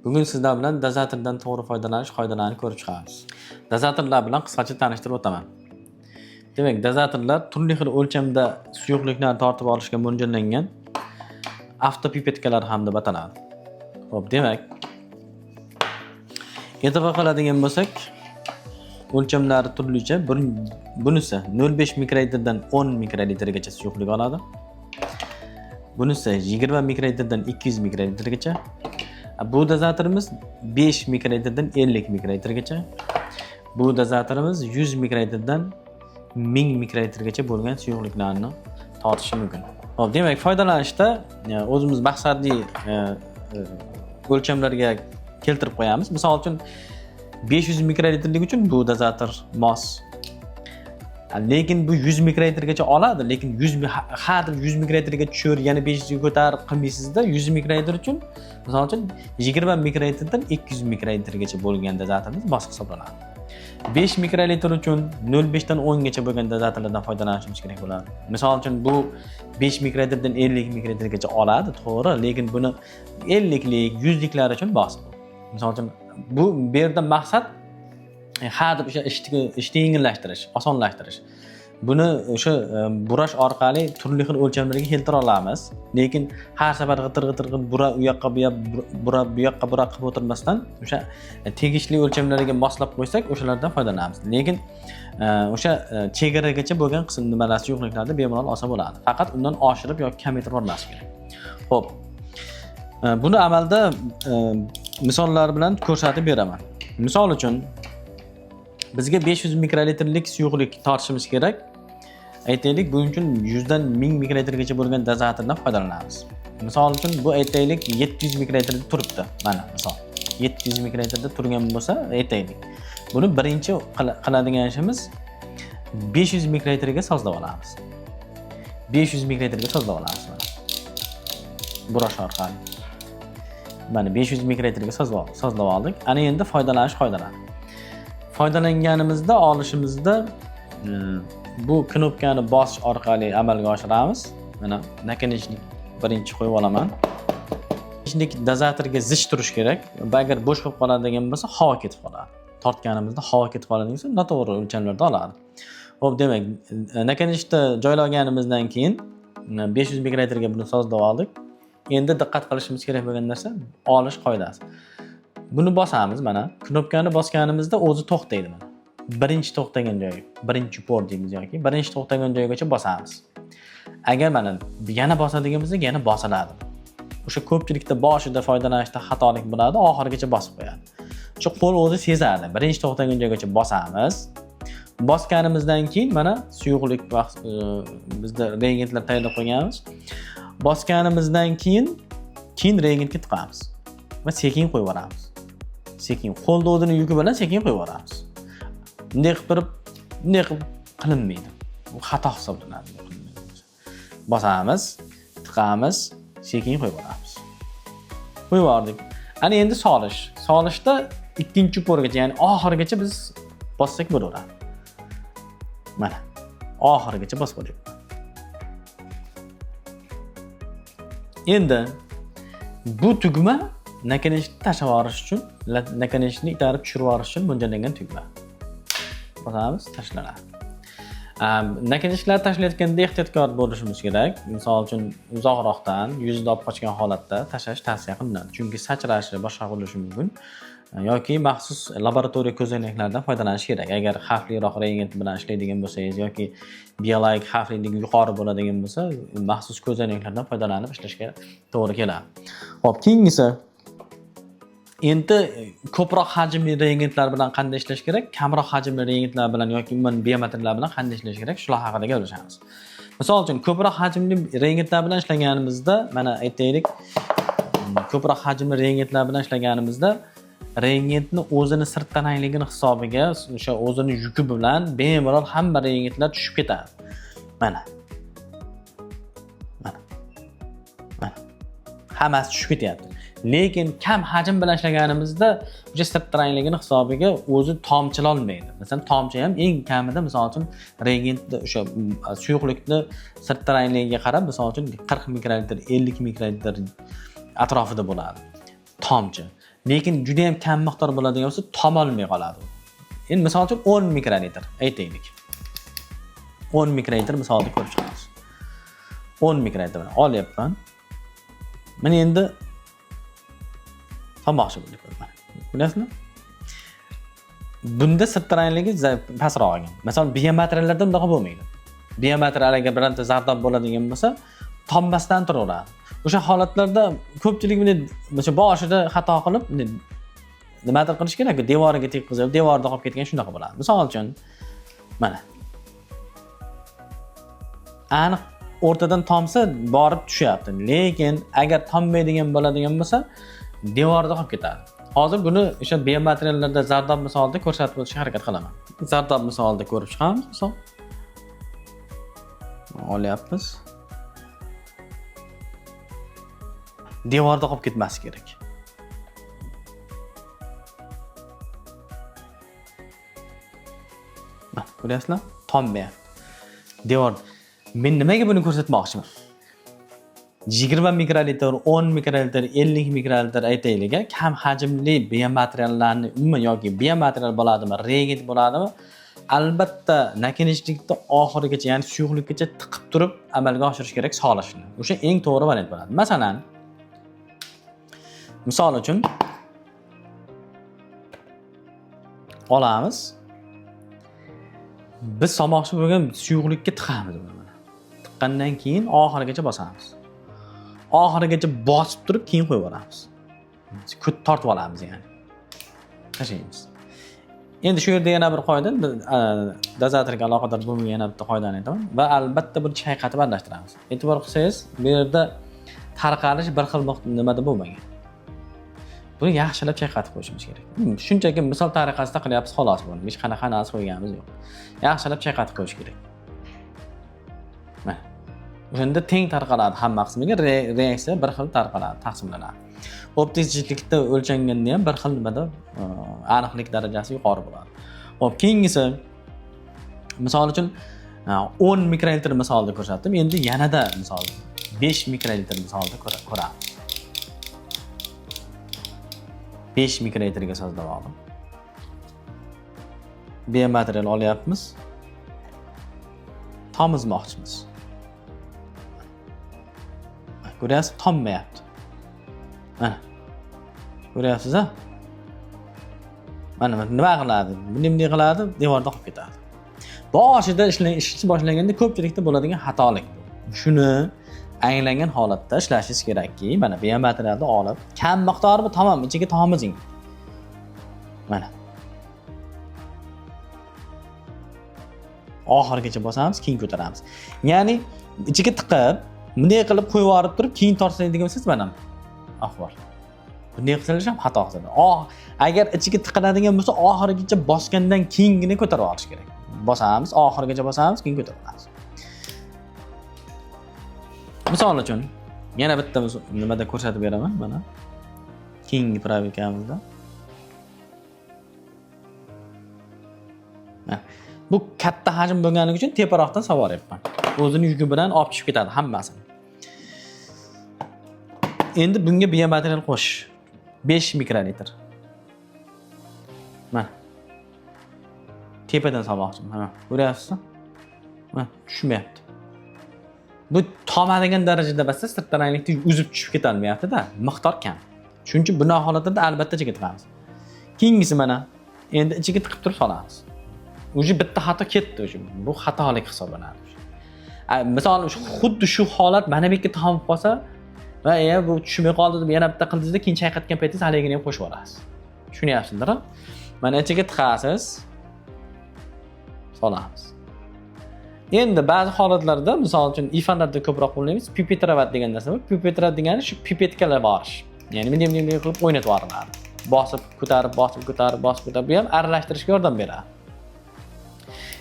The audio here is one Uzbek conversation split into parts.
Bugun sizlar bilan dozatordan to'g'ri qoidalarini ko'rib chiqamiz. Dozatorlar bilan qisqacha tanishtirib o'taman. Demak, dozatorlar turli xil o'lchamda suyuqliklarni tortib olishga mo'ljallangan avtopipetkalar ham deb ataladi. Xo'p, demak, e'tibor qiladigan bo'lsak, o'lchamlari turlicha. Bunisi 0.5 mikrolitrdan 10 mikrolitrgacha suyuqlik oladi. Bunisi 20 mikrolitrdan 200 mikrolitrgacha. Bu dozatorimiz 5 mikrolitrdan 50 mikrolitrgacha. Bu dozatorimiz 100 mikrolitrdan 1000 mikrolitrgacha bo'lgan suyuqliklarni tortishi mumkin. Xo'p, demak, foydalanishda o'zimiz maqsadli o'lchamlarga keltirib qo'yamiz. Misol uchun 500 mikrolitrlik uchun bu dozator mos. Lekin bu 100 mikrolitrgacha oladi, lekin 100 mikrolitrga tushur, yana 500 ga ko'tarib qilmaysizda. 100 mikrolitr uchun, misol uchun 20 mikrolitrdan 200 mikrolitrgacha bo'lgan dozatorimiz mos hisoblanadi. 5 mikrolitr uchun 0.5 dan 10 gacha bo'lgan dozatorlardan foydalanishimiz kerak bo'ladi. Misol uchun bu 5 mikrolitrdan 50 mikrolitrgacha oladi, to'g'ri, lekin buni 50lik, 100liklar uchun mos. Misol uchun bu yerda maqsad deb o'sha ishni yengillashtirish, osonlashtirish. Buni o'sha burash orqali turli xil o'lchamlarga keltira olamiz. Lekin har safar g'itir bura u yoqqa bu yoqqa qilib o'tirmasdan o'sha tegishli o'lchamlarga moslab qo'ysak, o'shalardan foydalanamiz. Lekin o'sha chegaragacha bo'lgan qism nimalar suyuqliklarda bemalol olsa bo'ladi. Faqat undan oshirib yoki kamaytirib olmas kerak. Xo'p. Buni amalda misollar bilan ko'rsatib beraman. Misol uchun bizga 500 mikrolitrlik suyuqlik tortishimiz kerak. Aytaylik, buning uchun 100 dan 1000 mikrolitrgacha bo'lgan dozatordan foydalanamiz. Misol uchun bu aytaylik 700 mikrolitrda turibdi. Mana misol 700 mikrolitrda turgan bo'lsa, aytaylik. Buni birinchi qiladigan ishimiz 500 mikrolitrga sozlab olamiz. 500 mikrolitrga sozlab olamiz. Burash orqali. Mana 500 mikrolitrga sozlab oldik. Ana endi foydalanish qoidalari. Foydalanganimizda olishimizda bu knopkani bosish orqali amalga oshiramiz. Mana nakonechnik birinchi qo'yib olaman. Nakonechnik dozatorga zich turish kerak. Agar bo'sh bo'lib qoladigan bo'lsa, havo ketib qoladi. Tortganimizda havo ketib qoladigan bo'lsa, noto'g'ri o'lchamlarda oladi. Xo'p, demak, nakonechda joylaganimizdan keyin 500 mikrolitrga buni sozlab oldik. Endi diqqat qilishimiz kerak bo'lgan narsa olish qoidasi. Buni bosamiz, mana knopkani bosganimizda o'zi to'xtaydi mana. Birinchi to'xtagan joyi, birinchi por deymiz yoki birinchi to'xtagan joygacha bosamiz. Agar mana yana bosadigan bo'lsak, yana bosiladi. O'sha ko'pchilikda boshida foydalanishda xatolik bo'ladi, oxirigacha bosib qo'yadi. Shu qo'l o'zi sezadi. Birinchi to'xtagan joygacha bosamiz. Bosganimizdan keyin mana suyuqlik bizda reagentlar tayyorlab qo'yganmiz. Bosganimizdan keyin reagentga tiqamiz va sekin qo'yib yuboramiz. Sekin qo'lda o'zini yuki bilan sekin qo'yib yuboramiz. Bunday qilib qilinmaydi. Bu xato hisoblanadi. Bosamiz, tiqamiz, sekin qo'yib yuboramiz. Qo'yib yubordik. Ana endi solish. Solishda ikkinchi porgacha, ya'ni oxirigacha biz bossak bo'laveradi. Mana oxirigacha bosib qo'ydik. Endi bu tugma nakonechni tashlab yuborish uchun, nakonechni itarib tushirib yuborish uchun mo'ljallangan tugma. Bosamiz, tashlanadi. Nakonechlar tashlayotganda ehtiyotkor bo'lishimiz kerak. Misol uchun uzoqroqdan yuzda olib qochgan holatda tashlash tavsiya qilinadi. Chunki sachrashi boshqa bo'lishi mumkin. Yoki maxsus laboratoriya ko'zoynaklardan foydalanish kerak. Agar xavfliroq reagent bilan ishlaydigan bo'lsangiz yoki biologik xavfliligi yuqori bo'ladigan bo'lsa, maxsus ko'zoynaklardan foydalanib ishlashga to'g'ri keladi. Xo'p, keyingisi endi ko'proq hajmli reagentlar bilan qanday ishlash kerak, kamroq hajmli reagentlar bilan yoki umuman biomateriallar bilan qanday ishlash kerak, shular haqida gaplashamiz. Misol uchun ko'proq hajmli reagentlar bilan ishlaganimizda, mana aytaylik, ko'proq hajmli reagentlar bilan ishlaganimizda reagentni o'zini sirtqanayligini hisobiga o'sha o'zini yuki bilan bemalol hamma reagentlar tushib ketadi. Mana. Hammasi tushib ketyapti. Lekin kam hajm bilan ishlaganimizda o'sha sirtqanayligini hisobiga o'zi tomchilolmaydi. Masalan, tomchi ham eng kamida misol uchun reagentni o'sha suyuqlikni sirtqanayligiga qarab, misol uchun 40 mikrolitr, 50 mikrolitr atrofida bo'ladi. Tomchi. lekin juda ham kam miqdor bo'ladigan bo'lsa tom olmay qoladi. Endi misol uchun 10 mikrolitr aytaylik. 10 mikrolitr misolda ko'rib chiqamiz. 10 mikrolitr olyapman. Mana endi tomoqchi bo'lyapman. Bilasizmi? Bunda sirtrangligi pastroq ekan. Masalan, biomateriallarda bunday bo'lmaydi. Biomaterialga birorta zardob bo'ladigan bo'lsa, tommasdan turaveradi. O'sha holatlarda ko'pchilik buni o'sha boshida xato qilib, nimadir qilish kerak, devoriga tekkizib, devorda qolib ketgan shunaqa bo'ladi. Misol uchun, mana. Aniq o'rtadan tomsa borib tushyapti. Lekin agar tommaydigan bo'ladigan bo'lsa, devorda qolib ketadi. Hozir buni o'sha biomateriallarda zardob misolida ko'rsatib o'tishga harakat qilaman. Zardob misolida ko'rib chiqamiz, misol. Olyapmiz. Devorda qolib ketmasi kerak. Mana ko'ryapsizlar? Tommayapti. Devor. Men nimaga buni ko'rsatmoqchiman? 20 mikrolitr, 10 mikrolitr, 50 mikrolitr aytaylik, kam hajmli biomateriallarni umuman yoki biomaterial bo'ladimi, reagent bo'ladimi, albatta nakinishlikda oxirigacha, ya'ni suyuqlikgacha tiqib turib amalga oshirish kerak solishni. O'sha eng to'g'ri variant bo'ladi. Masalan, misol uchun olamiz. Biz solmoqchi bo'lgan suyuqlikka tiqamiz buni. Tiqqandan keyin oxirigacha bosamiz. Oxirigacha bosib turib keyin qo'yib yuboramiz. Tortib olamiz ya'ni. Tashlaymiz. Endi shu yerda yana bir qoida, dozatorga aloqador bo'lmagan yana bitta qoidani aytaman va albatta buni chayqatib aralashtiramiz. E'tibor qilsangiz, bu yerda tarqalish bir xil nimada bo'lmagan. Buni yaxshilab chayqatib qo'yishimiz kerak. Shunchaki misol tariqasida qilyapmiz xolos buni. Hech qanaqa narsa qo'yganimiz yo'q. Yaxshilab chayqatib qo'yish kerak. Mana. O'shanda teng tarqaladi hamma qismiga, reaksiya bir xil tarqaladi, taqsimlanadi. Optik zichdlikda o'lchanganda ham bir xil nimada aniqlik darajasi yuqori bo'ladi. Xo'p, keyingisi misol uchun 10 mikrolitr misolida ko'rsatdim. Endi yanada misol 5 mikrolitr misolida ko'ramiz. 5 mikrolitrga sozlab oldim. Biomaterial olyapmiz. Tomizmoqchimiz. Ko'ryapsiz, tommayapti. Mana. Ko'ryapsiz-a? Mana nima qiladi? Bunday qiladi, devorda qolib ketadi. Boshida ishni boshlaganda ko'pchilikda bo'ladigan xatolik bu. Shuni anglangan holatda ishlashingiz kerakki, mana biomaterialni olib, kam miqdori bu tamom, ichiga tomizing. Mana. Oxirigacha bosamiz, keyin ko'taramiz. Ya'ni ichiga tiqib, bunday qilib qo'yib yuborib turib, keyin tortsangiz bo'lsangiz mana ahvol. Bunday qilsangiz ham xato qiladi. Agar ichiga tiqiladigan bo'lsa, oxirigacha bosgandan keyingina ko'tarib olish kerak. Bosamiz, oxirigacha bosamiz, keyin ko'tarib olamiz. Misol uchun yana bitta nimada ko'rsatib beraman, mana. Keyingi probekamizda. Bu katta hajm bo'lganligi uchun teparoqdan savoryapman. O'zini yuki bilan olib tushib ketadi hammasini. Endi bunga biomaterial qo'shish. 5 mikrolitr. Mana. Tepadan solmoqchiman. Mana, ko'ryapsizmi? Mana, tushmayapti. Bu tomadigan darajada bas, sirtranlikda uzib tushib ketolmayapti-da, miqdor kam. Shuning uchun bunday holatlarda albatta ichiga tiqamiz. Keyingisi mana, endi ichiga tiqib turib solamiz. O'zi bitta xato ketdi o'sha. Bu xatolik hisoblanadi. Masalan, xuddi shu holat mana bu yerga tomib qolsa va bu tushmay qoldi deb yana bitta qildingizda, keyin chayqatgan paytingiz haligini ham qo'shib olasiz. Tushunyapsizlar? Mana ichiga tiqasiz. Solamiz. Endi ba'zi holatlarda, misol uchun ifanlarda ko'proq qo'llaymiz, pipetrovat degan narsa bor. Pipetrovat degani shu pipetkalar borish. Ya'ni bunday qilib o'ynatib yuboriladi. Bosib, ko'tarib, bosib, ko'tarib, bosib, ko'tarib, bu ham aralashtirishga yordam beradi.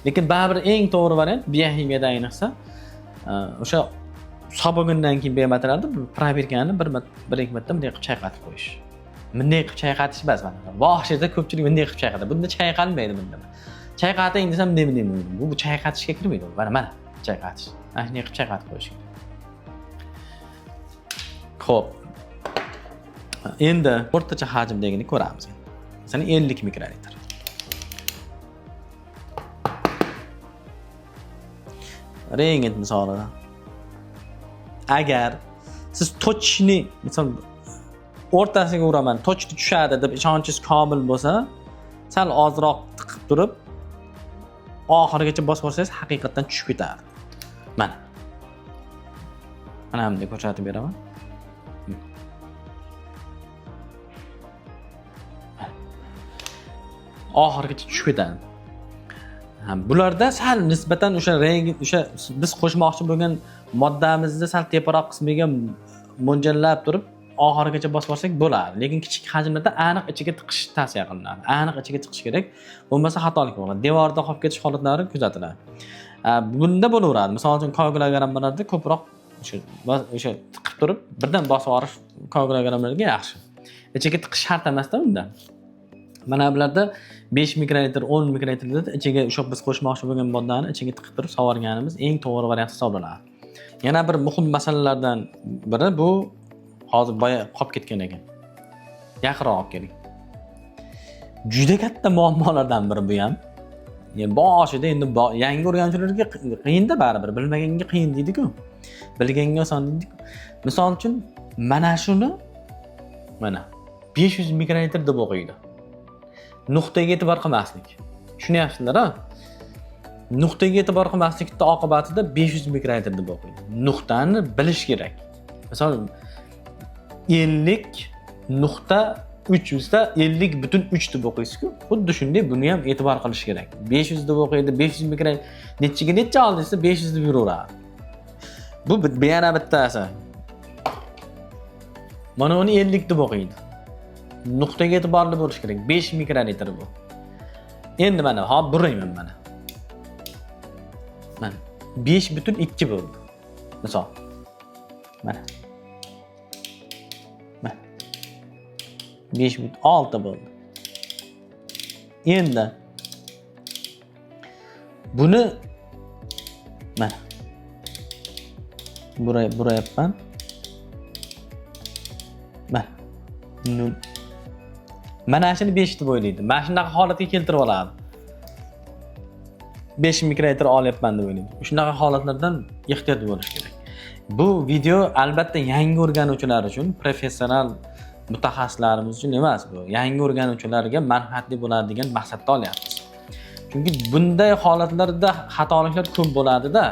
Lekin baribir eng to'g'ri variant bioximiyada ayniqsa o'sha so'bogundan keyin biomaterialni proberkani bir-ikki marta bunday qilib chayqatib qo'yish. Bunday qilib chayqatish emas mana. Boshida ko'pchilik bunday qilib chayqatadi. Bunda chayqalmaydi bunda. Chayqating desam bunday. Bu chayqatishga kirmaydi. Mana chayqatish. Mana shunday qilib chayqatib qo'yish kerak. Xo'p. Endi o'rtacha hajmdagini ko'ramiz. Masalan 50 mikrolitr. Rengit misoli. Agar siz tochni misol o'rtasiga uraman, tochni tushadi deb ishonchingiz komil bo'lsa, sal ozroq tiqib turib, oxirigacha bosib olsangiz haqiqatan tushib ketadi. Mana. Mana bunday ko'rsatib beraman. Oxirigacha tushib ketadi. Bularda sal nisbatan o'sha rang, o'sha biz qo'shmoqchi bo'lgan moddamizni sal teparoq qismiga mo'ljallab turib, oxirigacha bosib olsak bo'ladi. Lekin kichik hajmlarda aniq ichiga tiqish tavsiya qilinadi. Aniq ichiga tiqish kerak. Bo'lmasa xatolik bo'ladi. Devorda qolib ketish holatlari kuzatiladi. Bunda bo'laveradi. Misol uchun koagulogrammalarda ko'proq o'sha tiqib turib, birdan bosib yuborish koagulogramlarga yaxshi. Ichiga tiqish shart emas-da bunda. Mana bularda 5 mikrolitr, 10 mikrolitrda ichiga o'sha biz qo'shmoqchi bo'lgan moddani ichiga tiqib turib sovurganimiz eng to'g'ri variant hisoblanadi. Yana bir muhim masalalardan biri bu hozir boya qolib ketgan ekan. Yaqinroq olib keling. Juda katta muammolardan biri bu ham. Yani boshida endi yangi o'rganuvchilarga qiyin-da baribir, bilmaganga qiyin deydi-ku. Bilganga oson deydi. Misol uchun mana shuni mana 500 mikrolitr deb o'qiydi. Nuqtaga e'tibor qilmaslik. Tushunyapsizlar-a? Nuqtaga e'tibor qilmaslikning oqibatida 500 mikrolitr deb o'qiydi. Nuqtani bilish kerak. Misol 50.300 da 50.3 deb o'qiysiz-ku. Xuddi shunday buni ham e'tibor qilish kerak. 500 deb o'qiydi, 500 mikrolitr necha oldingizda 500 deb yuraveradi. Bu yana bittasi. Mana uni 50 deb o'qiydi. Nuqtaga e'tiborli bo'lish kerak. 5 mikrolitr bu. Endi mana hop burayman mana. Mana 5.2 bo'ldi. Misol. Mana. Mana. 5.6 bo'ldi. Endi buni mana burayapman. Mana shuni 5 deb o'ylaydi. Mana shunaqa holatga keltirib oladi. 5 mikrolitr olyapman deb o'ylaydi. Shunaqa holatlardan ehtiyot bo'lish kerak. Bu video albatta yangi o'rganuvchilar uchun, professional mutaxassislarimiz uchun emas bu. Yangi o'rganuvchilarga manfaatli bo'ladi degan maqsadda olyapmiz. Chunki bunday holatlarda xatoliklar ko'p bo'ladi-da.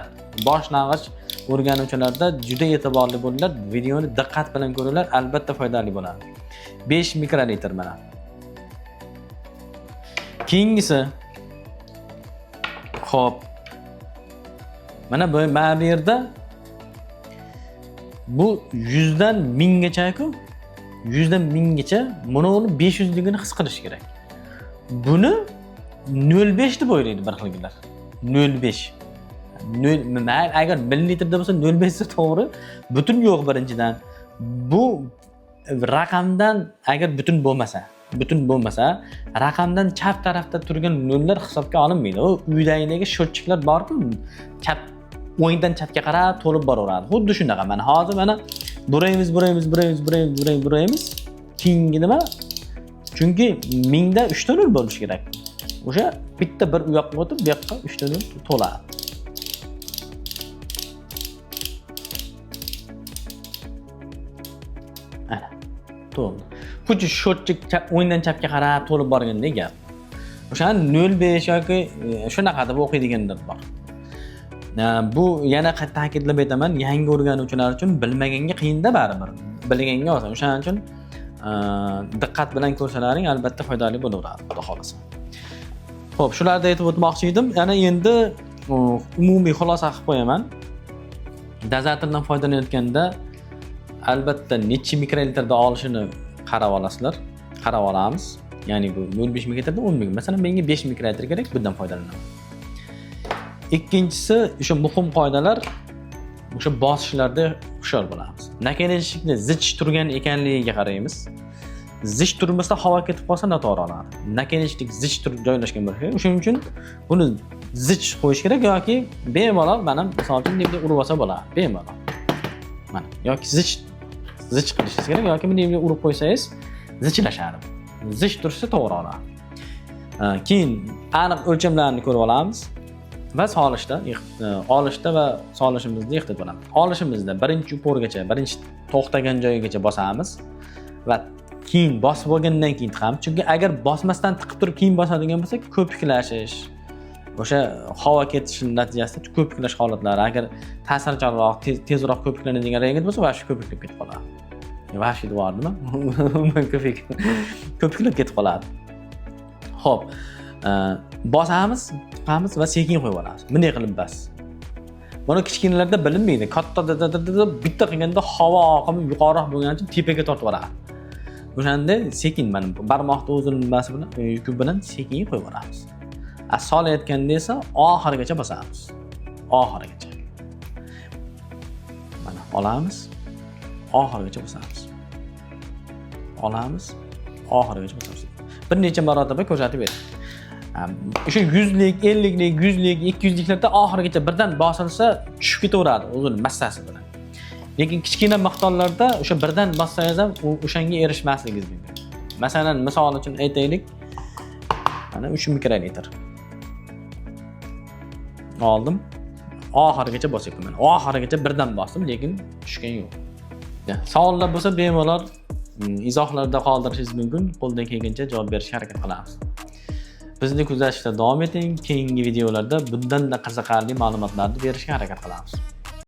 Boshlang'ich o'rganuvchilarda juda e'tiborli bo'linglar. Videoni diqqat bilan ko'ringlar, albatta foydali bo'ladi. 5 mikrolitr mana. Keyingisi xo'p. Mana bu yerda bu 100 dan 1000 gacha-ku. 100 dan 1000 gacha mana uni 500 ligini his qilish kerak. Buni 0.5 deb o'ylaydi bir xilgilar. 0.5. Agar 1 litrda bo'lsa 0.5 to'g'ri, butun yo'q birinchidan. Bu raqamdan agar butun bo'lmasa, raqamdan chap tarafda turgan nollar hisobga olinmaydi. O uydagidagi sho'tchiklar bor-ku, chap o'ngdan chapga qarab to'lib boraveradi. Xuddi shunaqa. Mana hozir mana buraymiz. Keyingi nima? Chunki 1000 da 3 ta nol bo'lishi kerak. O'sha bitta bir u yoqqa o'tib, bu yoqqa 3 ta nol to'ladi. Ana, to'ldi. Xuddi sho'tchik o'ngdan chapga qarab to'lib borgandek gap. O'shani 0.5 yoki shunaqa deb o'qiydiganlar bor. Bu yana ta'kidlab aytaman, yangi o'rganuvchilar uchun bilmaganga qiyin-da baribir. Bilganga oson. O'shaning uchun diqqat bilan ko'rsalaring albatta foydali bo'laveradi, xudo xolasa. Xo'p, shularni aytib o'tmoqchi edim. Yana endi umumiy xulosa qilib qo'yaman. Dozatordan foydalanayotganda albatta necha mikrolitrda olishini qarab olasizlar. Qarab olamiz. Ya'ni bu 0.5 mikrolitrda 10 mikro. Masalan, menga 5 mikrolitr kerak, bundan foydalanaman. Ikkinchisi, o'sha muhim qoidalar, o'sha bosishlarda hushyor bo'lamiz. Nakalashlikni zich turgan ekanligiga qaraymiz. Zich turmasa havo ketib qolsa noto'g'ri oladi. Nakalashlik zich turib joylashgan bo'lishi kerak. Shuning uchun buni zich qo'yish kerak yoki bemalol mana misol uchun deb urib olsa bo'ladi. Bemalol. Mana yoki zich zich qilishingiz kerak yoki bunday urib qo'ysangiz zichlashadi. Zich tursa to'g'ri oladi. Keyin aniq o'lchamlarni ko'rib olamiz va olishda va solishimizda ehtiyot bo'lamiz. Olishimizda birinchi uporgacha, birinchi to'xtagan joyigacha bosamiz va keyin bosib olgandan keyin tiqamiz. Chunki agar bosmasdan tiqib turib keyin bosadigan bo'lsak, ko'piklashish, o'sha havo ketishi natijasida ko'piklash holatlari, agar ta'sirchanroq, tezroq ko'piklanadigan rangit bo'lsa, va shu ko'piklab ketib qoladi. Vahshiy bordimi? Ko'piklab ketib qoladi. Xo'p, bosamiz, tiqamiz va sekin qo'yib olamiz. Bunday qilib bas. Buni kichkinalarda bilinmaydi. Kattada bitta qilganda havo oqimi yuqoriroq bo'lgani uchun tepaga tortib oladi. O'shanda sekin mana barmoqni uzunligi bilan, yuki bilan sekin qo'yib olamiz. Solayotganda esa oxirigacha bosamiz. Oxirigacha. Mana olamiz, oxirigacha bosamiz. Olamiz, oxirigacha bosamiz. Bir necha marotaba ko'rsatib bering. O'sha 100lik, 50lik, 100lik, 200liklarda oxirigacha birdan bosilsa tushib ketaveradi uzun massasi bilan. Lekin kichkina miqdorlarda o'sha birdan bossangiz ham o'shanga erishmasligingiz mumkin. Masalan, misol uchun aytaylik, mana 3 mikrolitr. Oldim. Oxirigacha bosyapman. Oxirigacha birdan bosdim, lekin tushgan yo'q. Savollar bo'lsa bemalol izohlarda qoldirishingiz mumkin. Qo'ldan kelgancha javob berishga harakat qilamiz. Bizni kuzatishda davom eting. Keyingi videolarda bundan da qiziqarli ma'lumotlarni berishga harakat qilamiz.